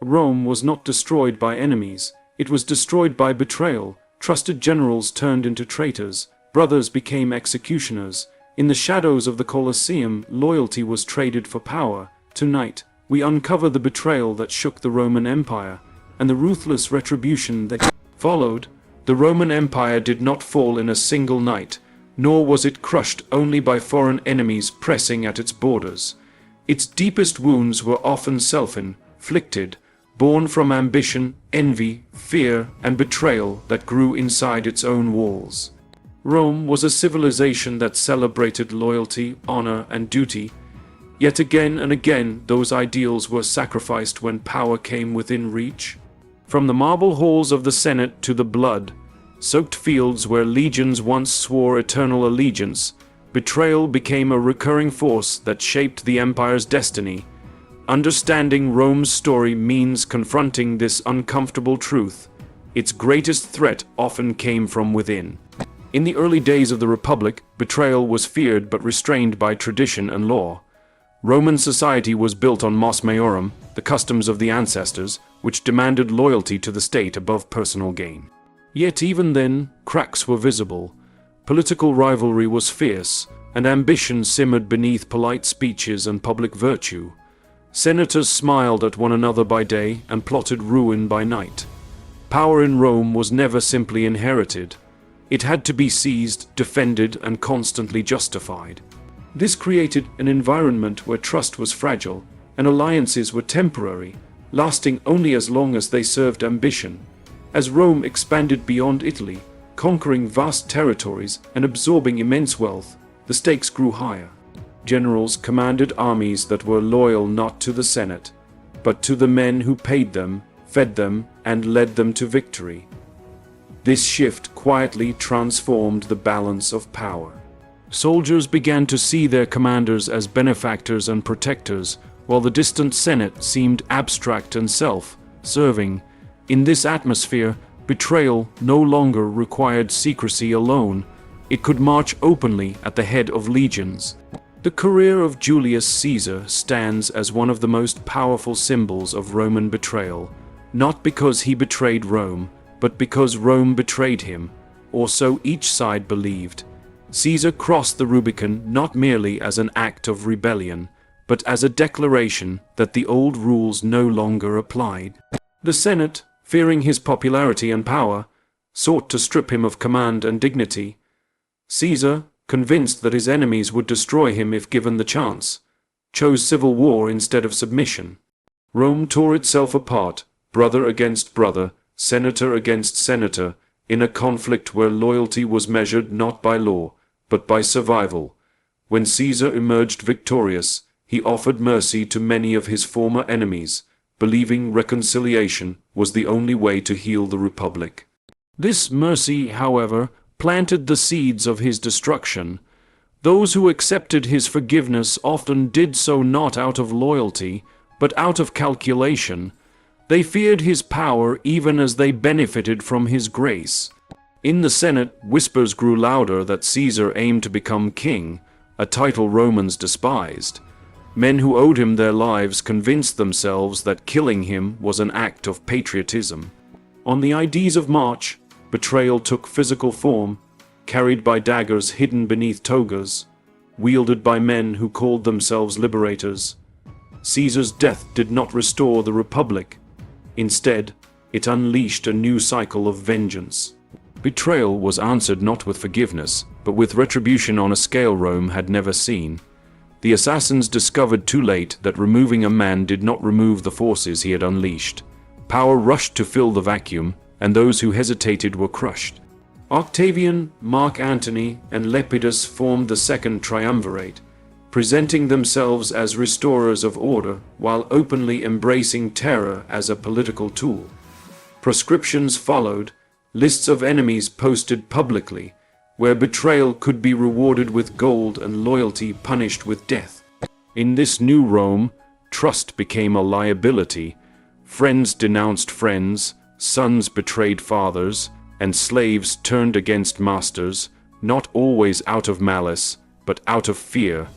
Rome was not destroyed by enemies, it was destroyed by betrayal. Trusted generals turned into traitors, brothers became executioners. In the shadows of the Colosseum, loyalty was traded for power. Tonight, we uncover the betrayal that shook the Roman Empire, and the ruthless retribution that followed. The Roman Empire did not fall in a single night, nor was it crushed only by foreign enemies pressing at its borders. Its deepest wounds were often self-inflicted, born from ambition, envy, fear, and betrayal that grew inside its own walls. Rome was a civilization that celebrated loyalty, honor, and duty. Yet again and again, those ideals were sacrificed when power came within reach. From the marble halls of the Senate to the blood-soaked fields where legions once swore eternal allegiance, betrayal became a recurring force that shaped the empire's destiny. Understanding Rome's story means confronting this uncomfortable truth. Its greatest threat often came from within. In the early days of the Republic, betrayal was feared but restrained by tradition and law. Roman society was built on mos maiorum, the customs of the ancestors, which demanded loyalty to the state above personal gain. Yet even then, cracks were visible. Political rivalry was fierce, and ambition simmered beneath polite speeches and public virtue. Senators smiled at one another by day and plotted ruin by night. Power in Rome was never simply inherited. It had to be seized, defended, and constantly justified. This created an environment where trust was fragile, and alliances were temporary, lasting only as long as they served ambition. As Rome expanded beyond Italy, conquering vast territories and absorbing immense wealth, the stakes grew higher. Generals commanded armies that were loyal not to the Senate, but to the men who paid them, fed them, and led them to victory. This shift quietly transformed the balance of power. Soldiers began to see their commanders as benefactors and protectors, while the distant Senate seemed abstract and self-serving. In this atmosphere, betrayal no longer required secrecy alone. It could march openly at the head of legions. The career of Julius Caesar stands as one of the most powerful symbols of Roman betrayal, not because he betrayed Rome, but because Rome betrayed him, or so each side believed. Caesar crossed the Rubicon not merely as an act of rebellion, but as a declaration that the old rules no longer applied. The Senate, fearing his popularity and power, sought to strip him of command and dignity. Caesar, convinced that his enemies would destroy him if given the chance, chose civil war instead of submission. Rome tore itself apart, brother against brother, senator against senator, in a conflict where loyalty was measured not by law, but by survival. When Caesar emerged victorious, he offered mercy to many of his former enemies, believing reconciliation was the only way to heal the Republic. This mercy, however, planted the seeds of his destruction. Those who accepted his forgiveness often did so not out of loyalty, but out of calculation. They feared his power even as they benefited from his grace. In the Senate, whispers grew louder that Caesar aimed to become king, a title Romans despised. Men who owed him their lives convinced themselves that killing him was an act of patriotism. On the Ides of March, betrayal took physical form, carried by daggers hidden beneath togas, wielded by men who called themselves liberators. Caesar's death did not restore the Republic. Instead, it unleashed a new cycle of vengeance. Betrayal was answered not with forgiveness, but with retribution on a scale Rome had never seen. The assassins discovered too late that removing a man did not remove the forces he had unleashed. Power rushed to fill the vacuum, and those who hesitated were crushed. Octavian, Mark Antony, and Lepidus formed the second triumvirate, presenting themselves as restorers of order while openly embracing terror as a political tool. Proscriptions followed, lists of enemies posted publicly, where betrayal could be rewarded with gold and loyalty punished with death. In this new Rome, trust became a liability. Friends denounced friends, sons betrayed fathers, and slaves turned against masters, not always out of malice, but out of fear.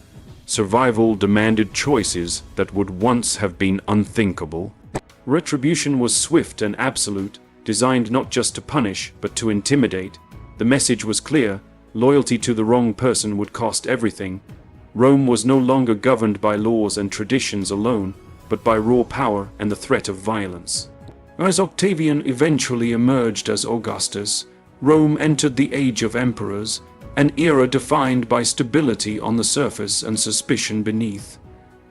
Survival demanded choices that would once have been unthinkable. Retribution was swift and absolute, designed not just to punish, but to intimidate. The message was clear: loyalty to the wrong person would cost everything. Rome was no longer governed by laws and traditions alone, but by raw power and the threat of violence. As Octavian eventually emerged as Augustus, Rome entered the Age of Emperors, an era defined by stability on the surface and suspicion beneath.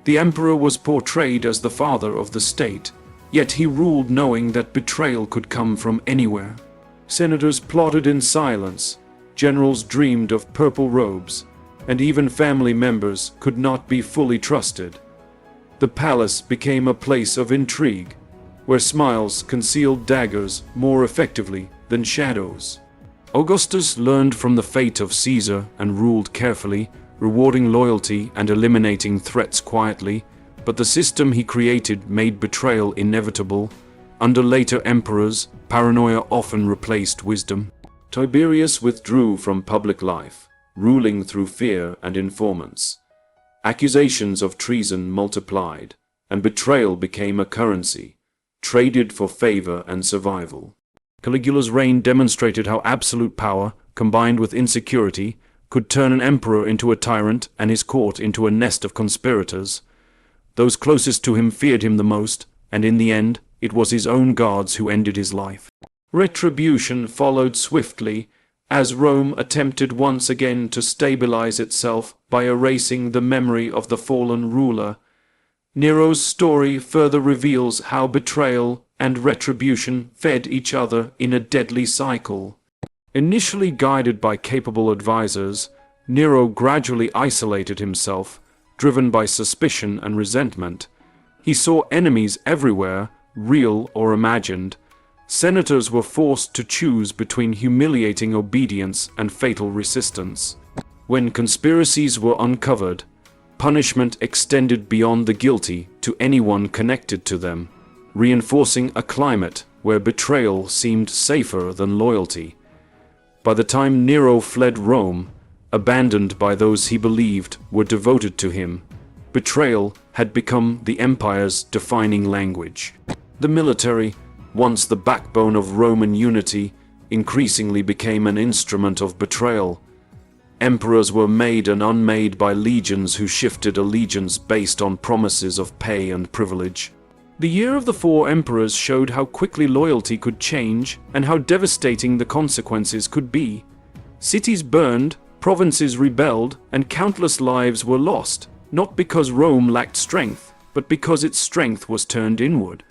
The emperor was portrayed as the father of the state, yet he ruled knowing that betrayal could come from anywhere. Senators plotted in silence, generals dreamed of purple robes, and even family members could not be fully trusted. The palace became a place of intrigue, where smiles concealed daggers more effectively than shadows. Augustus learned from the fate of Caesar and ruled carefully, rewarding loyalty and eliminating threats quietly, but the system he created made betrayal inevitable. Under later emperors, paranoia often replaced wisdom. Tiberius withdrew from public life, ruling through fear and informants. Accusations of treason multiplied, and betrayal became a currency, traded for favor and survival. Caligula's reign demonstrated how absolute power, combined with insecurity, could turn an emperor into a tyrant and his court into a nest of conspirators. Those closest to him feared him the most, and in the end, it was his own guards who ended his life. Retribution followed swiftly, as Rome attempted once again to stabilize itself by erasing the memory of the fallen ruler. Nero's story further reveals how betrayal and retribution fed each other in a deadly cycle. Initially guided by capable advisors, Nero gradually isolated himself, driven by suspicion and resentment. He saw enemies everywhere, real or imagined. Senators were forced to choose between humiliating obedience and fatal resistance. When conspiracies were uncovered, punishment extended beyond the guilty to anyone connected to them, reinforcing a climate where betrayal seemed safer than loyalty. By the time Nero fled Rome, abandoned by those he believed were devoted to him, betrayal had become the empire's defining language. The military, once the backbone of Roman unity, increasingly became an instrument of betrayal. Emperors were made and unmade by legions who shifted allegiance based on promises of pay and privilege. The Year of the Four Emperors showed how quickly loyalty could change and how devastating the consequences could be. Cities burned, provinces rebelled, and countless lives were lost, not because Rome lacked strength, but because its strength was turned inward.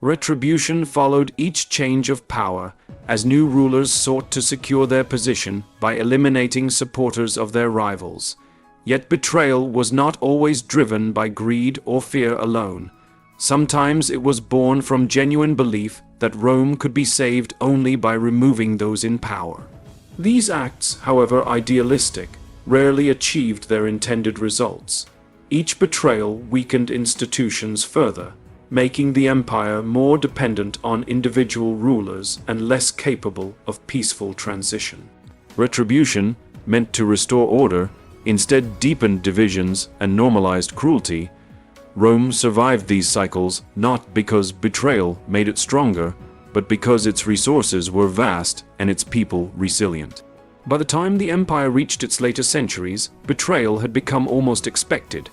Retribution followed each change of power, as new rulers sought to secure their position by eliminating supporters of their rivals. Yet betrayal was not always driven by greed or fear alone. Sometimes it was born from genuine belief that Rome could be saved only by removing those in power. These acts, however idealistic, rarely achieved their intended results. Each betrayal weakened institutions further, making the empire more dependent on individual rulers and less capable of peaceful transition. Retribution, meant to restore order, instead deepened divisions and normalized cruelty. Rome survived these cycles not because betrayal made it stronger, but because its resources were vast and its people resilient. By the time the empire reached its later centuries, betrayal had become almost expected.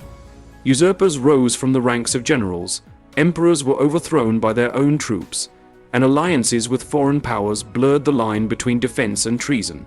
Usurpers rose from the ranks of generals, emperors were overthrown by their own troops, and alliances with foreign powers blurred the line between defense and treason.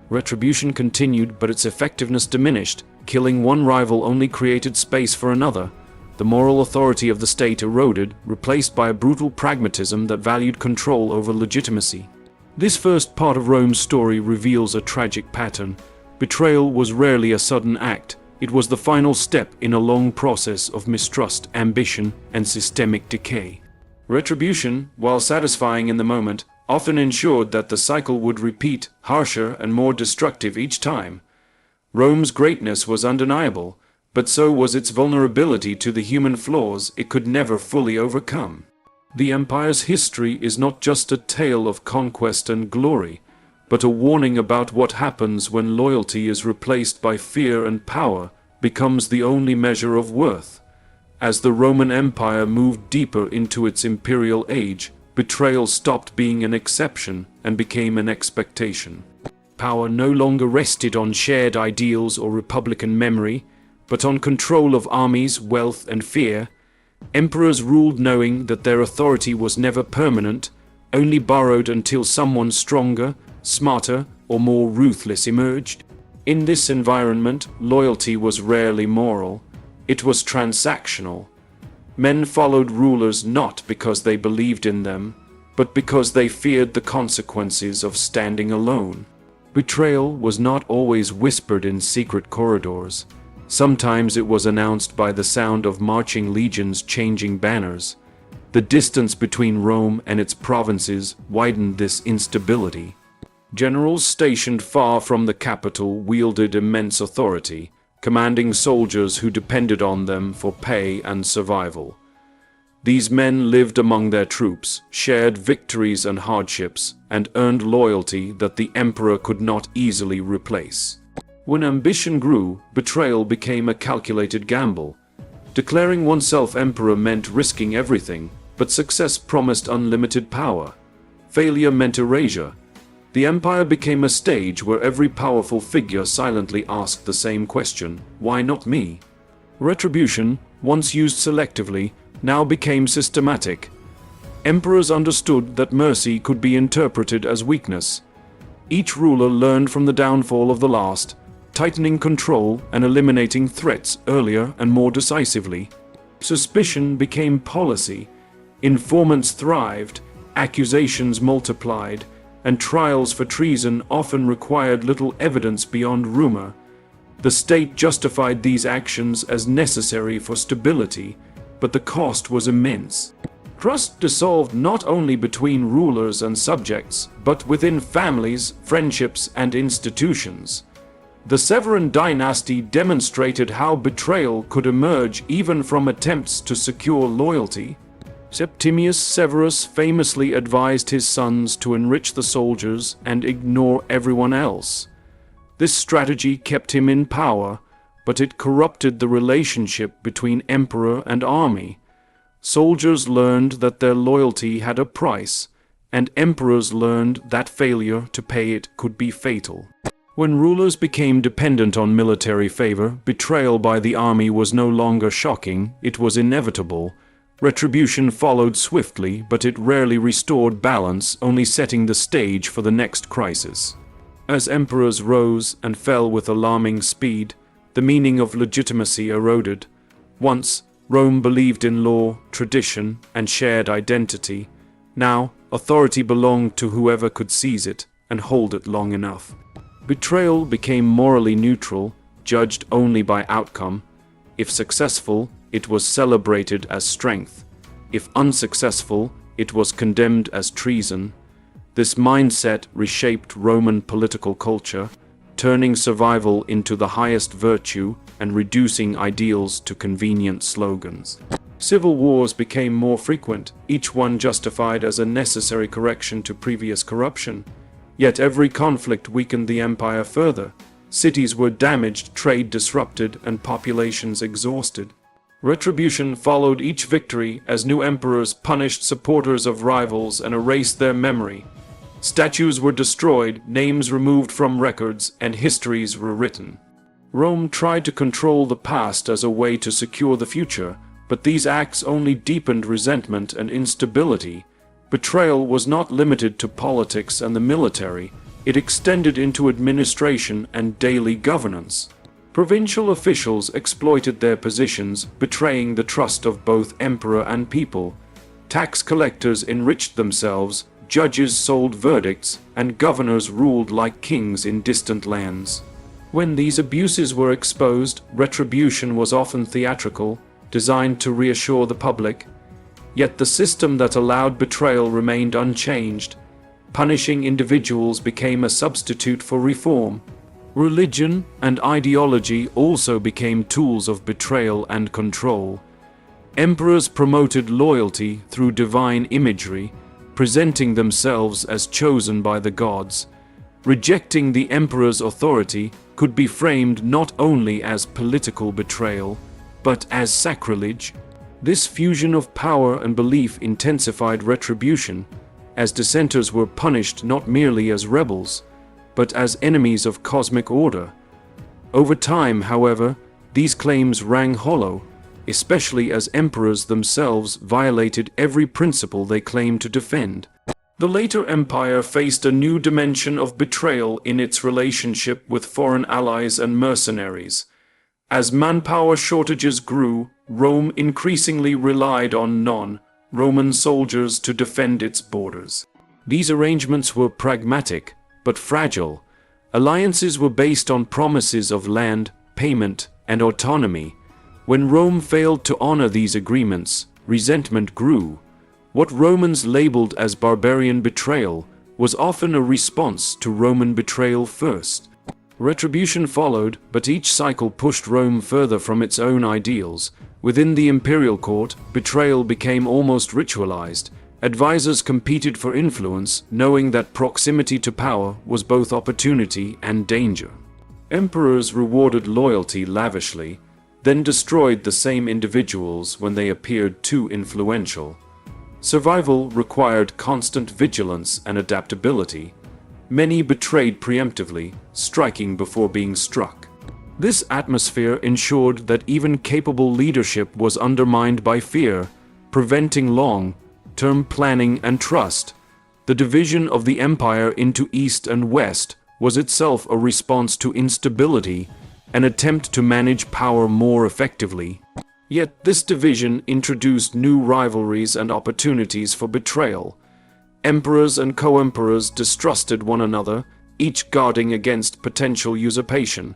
Retribution continued, but its effectiveness diminished. Killing one rival only created space for another. The moral authority of the state eroded, replaced by a brutal pragmatism that valued control over legitimacy. This first part of Rome's story reveals a tragic pattern. Betrayal was rarely a sudden act. It was the final step in a long process of mistrust, ambition, and systemic decay. Retribution, while satisfying in the moment, often ensured that the cycle would repeat, harsher and more destructive each time. Rome's greatness was undeniable, but so was its vulnerability to the human flaws it could never fully overcome. The empire's history is not just a tale of conquest and glory, but a warning about what happens when loyalty is replaced by fear and power becomes the only measure of worth. As the Roman Empire moved deeper into its imperial age, betrayal stopped being an exception and became an expectation. Power no longer rested on shared ideals or republican memory, but on control of armies, wealth, and fear. Emperors ruled knowing that their authority was never permanent, only borrowed until someone stronger, smarter, or more ruthless emerged. In this environment, loyalty was rarely moral. It was transactional. Men followed rulers not because they believed in them, but because they feared the consequences of standing alone. Betrayal was not always whispered in secret corridors. Sometimes it was announced by the sound of marching legions changing banners. The distance between Rome and its provinces widened this instability. Generals stationed far from the capital wielded immense authority, commanding soldiers who depended on them for pay and survival. These men lived among their troops, shared victories and hardships, and earned loyalty that the emperor could not easily replace. When ambition grew, betrayal became a calculated gamble. Declaring oneself emperor meant risking everything, but success promised unlimited power. Failure meant erasure. The empire became a stage where every powerful figure silently asked the same question: why not me? Retribution, once used selectively, now became systematic. Emperors understood that mercy could be interpreted as weakness. Each ruler learned from the downfall of the last, tightening control and eliminating threats earlier and more decisively. Suspicion became policy. Informants thrived, accusations multiplied, and trials for treason often required little evidence beyond rumor. The state justified these actions as necessary for stability, but the cost was immense. Trust dissolved not only between rulers and subjects, but within families, friendships, and institutions. The Severan dynasty demonstrated how betrayal could emerge even from attempts to secure loyalty. Septimius Severus famously advised his sons to enrich the soldiers and ignore everyone else. This strategy kept him in power, but it corrupted the relationship between emperor and army. Soldiers learned that their loyalty had a price, and emperors learned that failure to pay it could be fatal. When rulers became dependent on military favor, betrayal by the army was no longer shocking, it was inevitable. Retribution followed swiftly, but it rarely restored balance, only setting the stage for the next crisis. As emperors rose and fell with alarming speed, the meaning of legitimacy eroded. Once, Rome believed in law, tradition, and shared identity. Now, authority belonged to whoever could seize it and hold it long enough. Betrayal became morally neutral, judged only by outcome. If successful, it was celebrated as strength. If unsuccessful, it was condemned as treason. This mindset reshaped Roman political culture, turning survival into the highest virtue and reducing ideals to convenient slogans. Civil wars became more frequent, each one justified as a necessary correction to previous corruption. Yet every conflict weakened the empire further. Cities were damaged, trade disrupted, and populations exhausted. Retribution followed each victory as new emperors punished supporters of rivals and erased their memory. Statues were destroyed, names removed from records, and histories rewritten. Rome tried to control the past as a way to secure the future, but these acts only deepened resentment and instability. Betrayal was not limited to politics and the military, it extended into administration and daily governance. Provincial officials exploited their positions, betraying the trust of both emperor and people. Tax collectors enriched themselves, judges sold verdicts, and governors ruled like kings in distant lands. When these abuses were exposed, retribution was often theatrical, designed to reassure the public. Yet the system that allowed betrayal remained unchanged. Punishing individuals became a substitute for reform. Religion and ideology also became tools of betrayal and control. Emperors promoted loyalty through divine imagery, presenting themselves as chosen by the gods. Rejecting the emperor's authority could be framed not only as political betrayal, but as sacrilege. This fusion of power and belief intensified retribution, as dissenters were punished not merely as rebels, but as enemies of cosmic order. Over time, however, these claims rang hollow, especially as emperors themselves violated every principle they claimed to defend. The later empire faced a new dimension of betrayal in its relationship with foreign allies and mercenaries. As manpower shortages grew, Rome increasingly relied on non-Roman soldiers to defend its borders. These arrangements were pragmatic, but fragile. Alliances were based on promises of land, payment, and autonomy. When Rome failed to honor these agreements, resentment grew. What Romans labeled as barbarian betrayal was often a response to Roman betrayal first. Retribution followed, but each cycle pushed Rome further from its own ideals. Within the imperial court, betrayal became almost ritualized. Advisors competed for influence, knowing that proximity to power was both opportunity and danger. Emperors rewarded loyalty lavishly, then destroyed the same individuals when they appeared too influential. Survival required constant vigilance and adaptability. Many betrayed preemptively, striking before being struck. This atmosphere ensured that even capable leadership was undermined by fear, preventing long-term planning and trust. The division of the empire into East and West was itself a response to instability, an attempt to manage power more effectively. Yet this division introduced new rivalries and opportunities for betrayal. Emperors and co-emperors distrusted one another, each guarding against potential usurpation.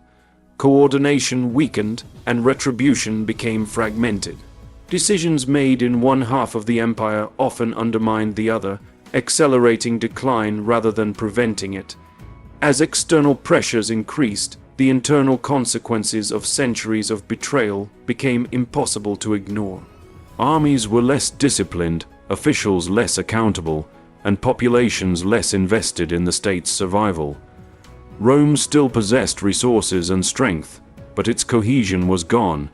Coordination weakened, and retribution became fragmented. Decisions made in one half of the empire often undermined the other, accelerating decline rather than preventing it. As external pressures increased, the internal consequences of centuries of betrayal became impossible to ignore. Armies were less disciplined, officials less accountable, and populations less invested in the state's survival. Rome still possessed resources and strength, but its cohesion was gone.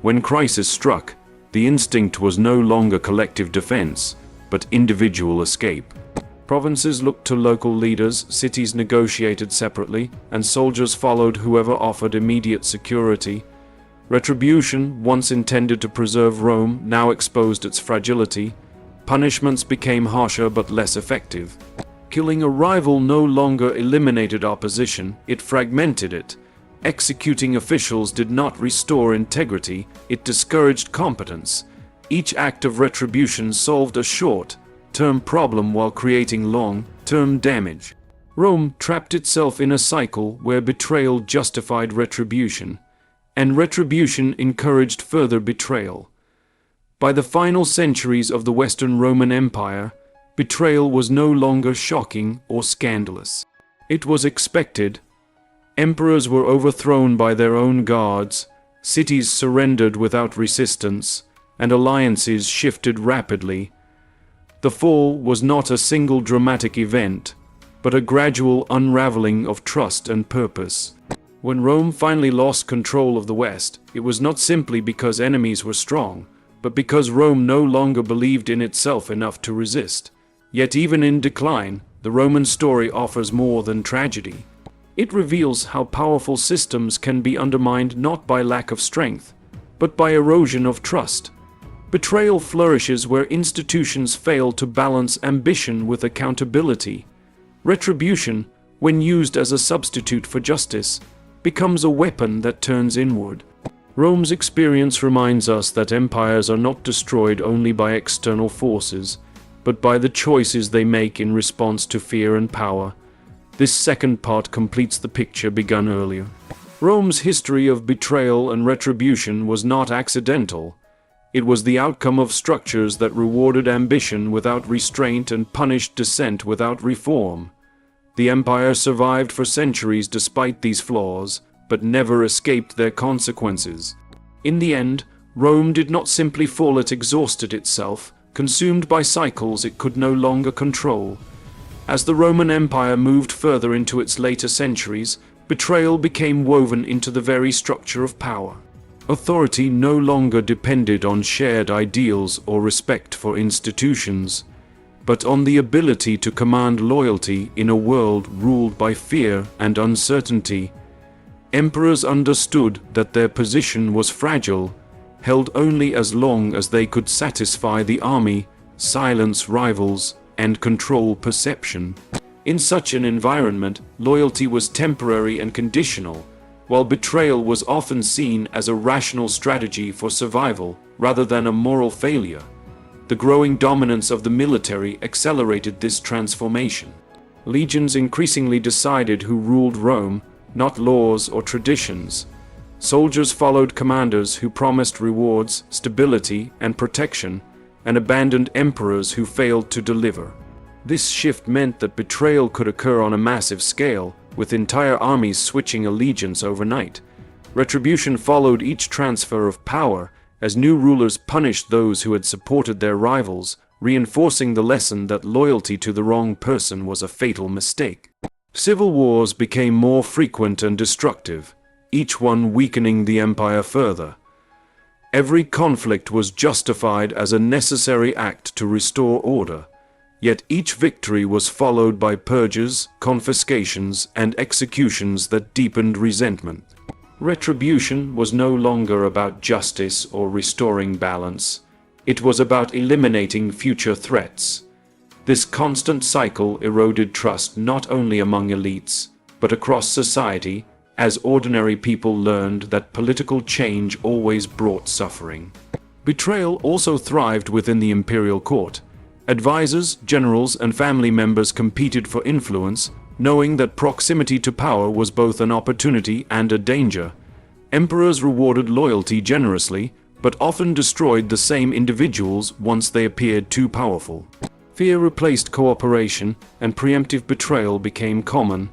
When crisis struck, the instinct was no longer collective defense, but individual escape. Provinces looked to local leaders, cities negotiated separately, and soldiers followed whoever offered immediate security. Retribution, once intended to preserve Rome, now exposed its fragility. Punishments became harsher but less effective. Killing a rival no longer eliminated opposition, it fragmented it. Executing officials did not restore integrity, it discouraged competence. Each act of retribution solved a short-term problem while creating long-term damage. Rome trapped itself in a cycle where betrayal justified retribution, and retribution encouraged further betrayal. By the final centuries of the Western Roman Empire, betrayal was no longer shocking or scandalous. It was expected. Emperors were overthrown by their own guards, cities surrendered without resistance, and alliances shifted rapidly. The fall was not a single dramatic event, but a gradual unraveling of trust and purpose. When Rome finally lost control of the West, it was not simply because enemies were strong, but because Rome no longer believed in itself enough to resist. Yet even in decline, the Roman story offers more than tragedy. It reveals how powerful systems can be undermined not by lack of strength, but by erosion of trust. Betrayal flourishes where institutions fail to balance ambition with accountability. Retribution, when used as a substitute for justice, becomes a weapon that turns inward. Rome's experience reminds us that empires are not destroyed only by external forces, but by the choices they make in response to fear and power. This second part completes the picture begun earlier. Rome's history of betrayal and retribution was not accidental. It was the outcome of structures that rewarded ambition without restraint and punished dissent without reform. The empire survived for centuries despite these flaws, but never escaped their consequences. In the end, Rome did not simply fall, it exhausted itself, consumed by cycles it could no longer control. As the Roman Empire moved further into its later centuries, betrayal became woven into the very structure of power. Authority no longer depended on shared ideals or respect for institutions, but on the ability to command loyalty in a world ruled by fear and uncertainty. Emperors understood that their position was fragile, held only as long as they could satisfy the army, silence rivals, and control perception. In such an environment, loyalty was temporary and conditional, while betrayal was often seen as a rational strategy for survival rather than a moral failure. The growing dominance of the military accelerated this transformation. Legions increasingly decided who ruled Rome, not laws or traditions. Soldiers followed commanders who promised rewards, stability, and protection, and abandoned emperors who failed to deliver. This shift meant that betrayal could occur on a massive scale, with entire armies switching allegiance overnight. Retribution followed each transfer of power, as new rulers punished those who had supported their rivals, reinforcing the lesson that loyalty to the wrong person was a fatal mistake. Civil wars became more frequent and destructive, each one weakening the empire further. Every conflict was justified as a necessary act to restore order, yet each victory was followed by purges, confiscations, and executions that deepened resentment. Retribution was no longer about justice or restoring balance. It was about eliminating future threats. This constant cycle eroded trust not only among elites, but across society, as ordinary people learned that political change always brought suffering. Betrayal also thrived within the imperial court. Advisors, generals, and family members competed for influence, knowing that proximity to power was both an opportunity and a danger. Emperors rewarded loyalty generously, but often destroyed the same individuals once they appeared too powerful. Fear replaced cooperation, and preemptive betrayal became common.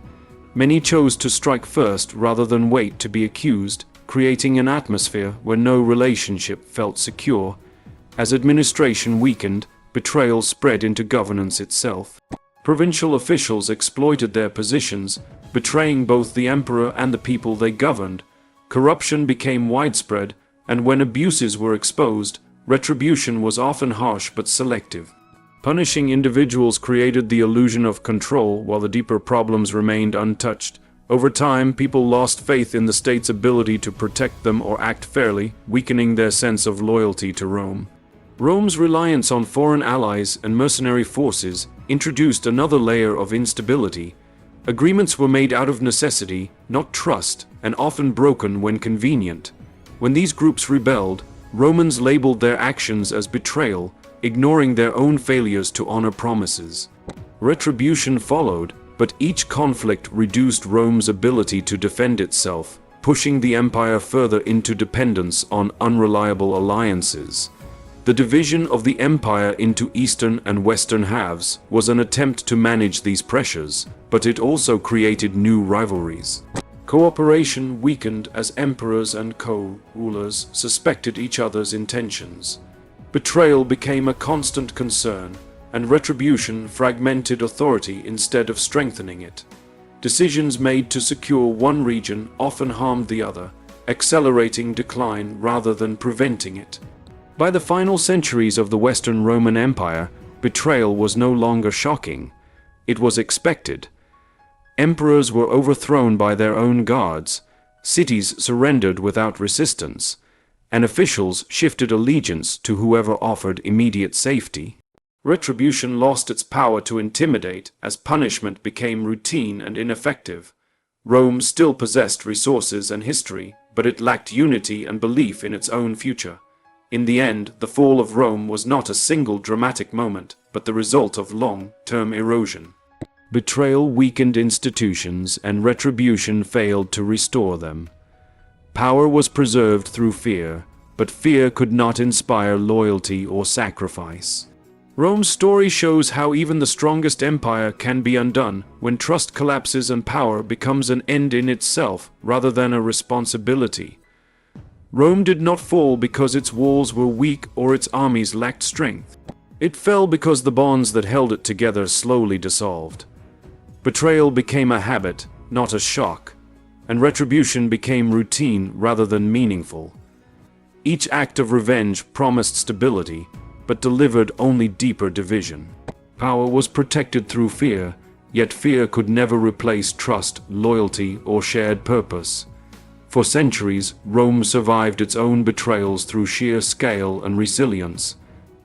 Many chose to strike first rather than wait to be accused, creating an atmosphere where no relationship felt secure. As administration weakened, betrayal spread into governance itself. Provincial officials exploited their positions, betraying both the emperor and the people they governed. Corruption became widespread, and when abuses were exposed, retribution was often harsh but selective. Punishing individuals created the illusion of control while the deeper problems remained untouched. Over time, people lost faith in the state's ability to protect them or act fairly, weakening their sense of loyalty to Rome. Rome's reliance on foreign allies and mercenary forces introduced another layer of instability. Agreements were made out of necessity, not trust, and often broken when convenient. When these groups rebelled, Romans labeled their actions as betrayal, ignoring their own failures to honor promises. Retribution followed, but each conflict reduced Rome's ability to defend itself, pushing the empire further into dependence on unreliable alliances. The division of the empire into eastern and western halves was an attempt to manage these pressures, but it also created new rivalries. Cooperation weakened as emperors and co-rulers suspected each other's intentions. Betrayal became a constant concern, and retribution fragmented authority instead of strengthening it. Decisions made to secure one region often harmed the other, accelerating decline rather than preventing it. By the final centuries of the Western Roman Empire, betrayal was no longer shocking. It was expected. Emperors were overthrown by their own guards, cities surrendered without resistance, and officials shifted allegiance to whoever offered immediate safety. Retribution lost its power to intimidate as punishment became routine and ineffective. Rome still possessed resources and history, but it lacked unity and belief in its own future. In the end, the fall of Rome was not a single dramatic moment, but the result of long-term erosion. Betrayal weakened institutions, and retribution failed to restore them. Power was preserved through fear, but fear could not inspire loyalty or sacrifice. Rome's story shows how even the strongest empire can be undone when trust collapses and power becomes an end in itself rather than a responsibility. Rome did not fall because its walls were weak or its armies lacked strength. It fell because the bonds that held it together slowly dissolved. Betrayal became a habit, not a shock, and retribution became routine rather than meaningful. Each act of revenge promised stability, but delivered only deeper division. Power was protected through fear, yet fear could never replace trust, loyalty, or shared purpose. For centuries, Rome survived its own betrayals through sheer scale and resilience.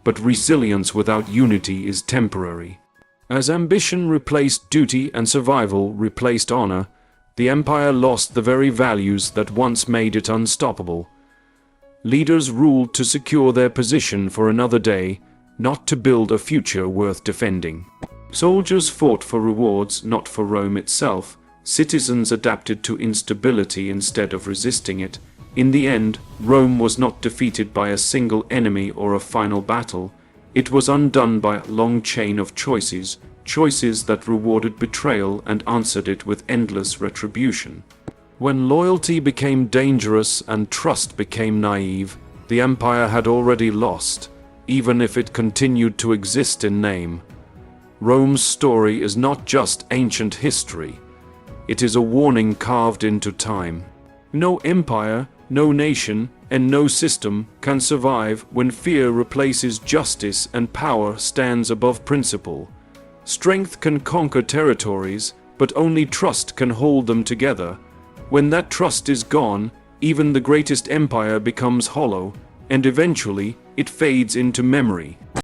But resilience without unity is temporary. As ambition replaced duty and survival replaced honor, the empire lost the very values that once made it unstoppable. Leaders ruled to secure their position for another day, not to build a future worth defending. Soldiers fought for rewards, not for Rome itself. Citizens adapted to instability instead of resisting it. In the end, Rome was not defeated by a single enemy or a final battle. It was undone by a long chain of choices, choices that rewarded betrayal and answered it with endless retribution. When loyalty became dangerous and trust became naive, the empire had already lost, even if it continued to exist in name. Rome's story is not just ancient history. It is a warning carved into time. No empire, no nation, and no system can survive when fear replaces justice and power stands above principle. Strength can conquer territories, but only trust can hold them together. When that trust is gone, even the greatest empire becomes hollow, and eventually it fades into memory.